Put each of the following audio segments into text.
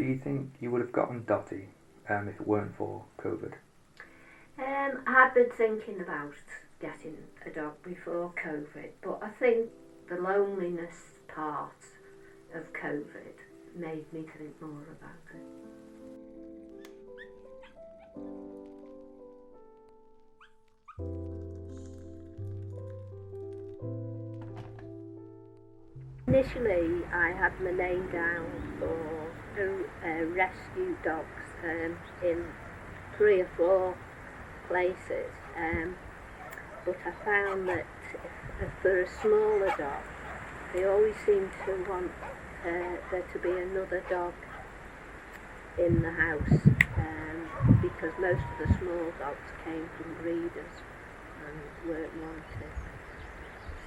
you think you would have gotten Dotty if it weren't for COVID? I had been thinking about getting a dog before COVID, but I think the loneliness part of COVID made me think more about it. Initially, I had my name down for rescue dogs in 3 or 4 places, but I found that for a smaller dog, they always seem to want there to be another dog in the house, because most of the small dogs came from breeders and weren't wanted.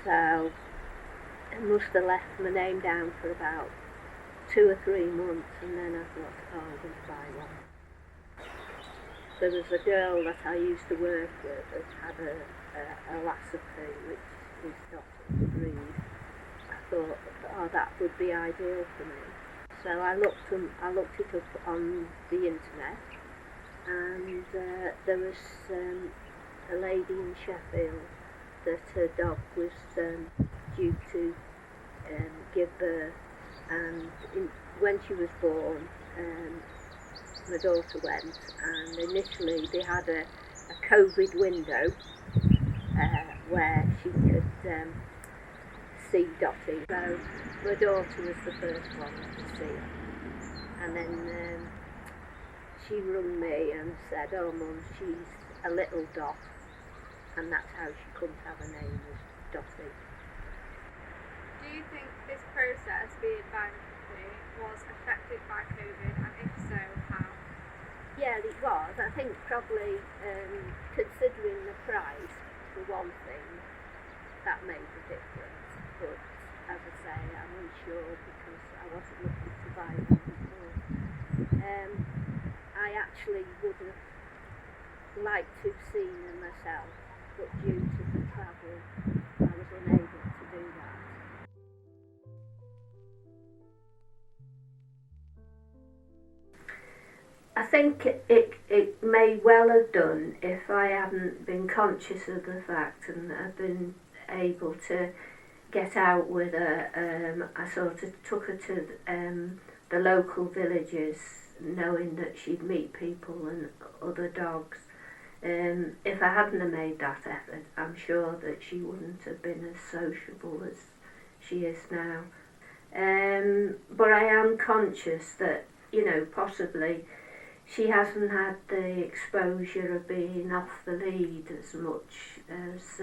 So I must have left my name down for about 2 or 3 months, and then I thought, oh, I'm going to buy one. There was a girl that I used to work with that had a Lassie, which is Dotty's breed. I thought, oh, that would be ideal for me. So I looked it up on the internet, and there was a lady in Sheffield that her dog was due to give birth, and when she was born, my daughter went, and initially they had a COVID window where she could see Dotty. So my daughter was the first one to see her, and then she rung me and said, oh Mum, she's a little dot, and that's how she couldn't have a name, was Dotty. Do you think this process, being bankruptcy, was affected by COVID, and if so, how? Yeah, it was. I think probably considering the price, for one thing, that made a difference. But as I say, I'm unsure because I wasn't looking to buy one before. I actually would have liked to have seen them myself, but due to the travel, I was unable to do that. I think it may well have done if I hadn't been conscious of the fact and I'd been able to get out with her. I sort of took her to the local villages, knowing that she'd meet people and other dogs. If I hadn't have made that effort, I'm sure that she wouldn't have been as sociable as she is now. But I am conscious that, possibly she hasn't had the exposure of being off the lead as much as,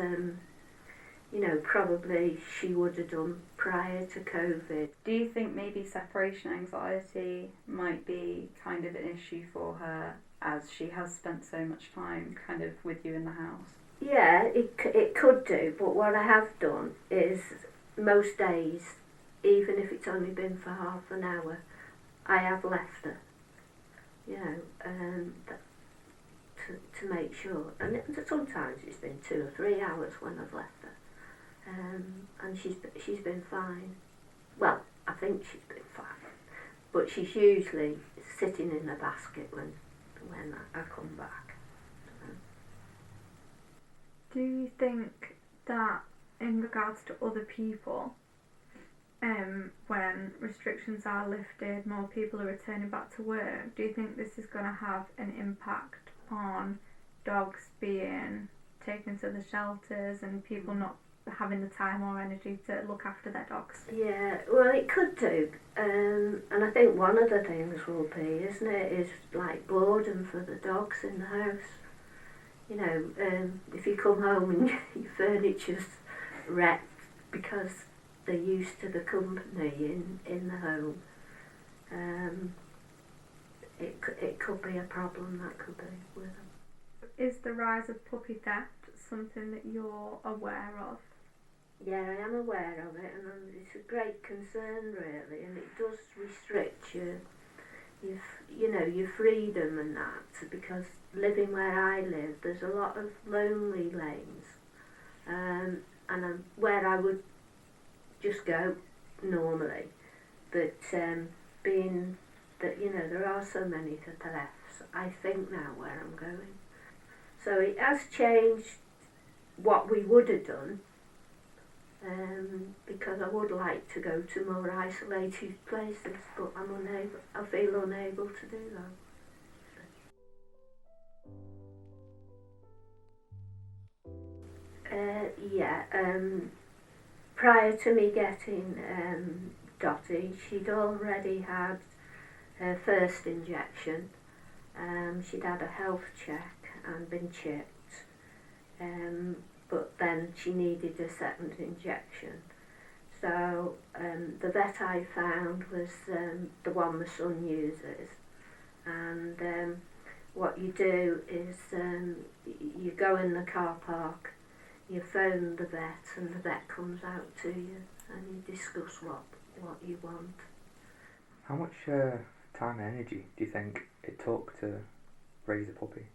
probably she would have done prior to COVID. Do you think maybe separation anxiety might be kind of an issue for her, as she has spent so much time kind of with you in the house? Yeah, it could do, but what I have done is most days, even if it's only been for half an hour, I have left her. To make sure, and sometimes it's been 2 or 3 hours when I've left her, and she's been fine. Well, I think she's been fine, but she's usually sitting in a basket when I come back. Do you think that in regards to other people, when restrictions are lifted, more people are returning back to work, do you think this is going to have an impact on dogs being taken to the shelters and people not having the time or energy to look after their dogs? Yeah, well, it could do, and I think one of the things will be, isn't it, is like boredom for the dogs in the house. If you come home and your furniture's wrecked because they're used to the company in the home, it could be a problem, that could be with them. Is the rise of puppy theft something that you're aware of? Yeah, I am aware of it, and it's a great concern really, and it does restrict your freedom and that, because living where I live, there's a lot of lonely lanes, and where I would just go normally, but being that, you know, there are so many to the left. I think now where I'm going. So it has changed what we would have done, because I would like to go to more isolated places, but I feel unable to do that. Prior to me getting Dotty, she'd already had her first injection. She'd had a health check and been chipped, but then she needed a second injection. So the vet I found was the one my son uses, and what you do is you go in the car park, you phone the vet, and the vet comes out to you and you discuss what you want. How much time and energy do you think it took to raise a puppy?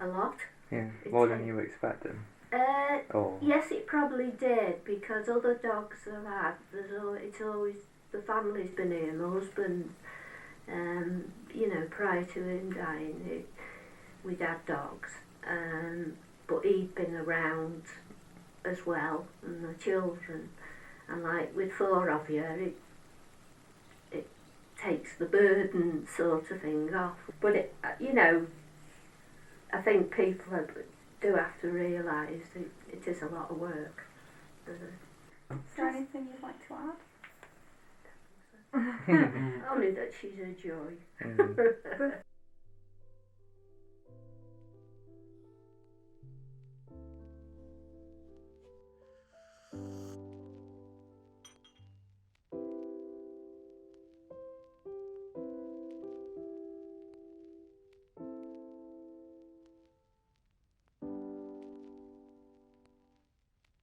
A lot. Yeah, more than you were expecting. Yes, it probably did, because other dogs I've had, it's always the family's been here. My husband, you know, prior to him dying, we'd had dogs, but he'd been around as well, and the children, and like with 4 of you, it takes the burden sort of thing off. But you know, I think people do have to realise it is a lot of work. Is there anything you'd like to add? Only that she's a joy. Mm.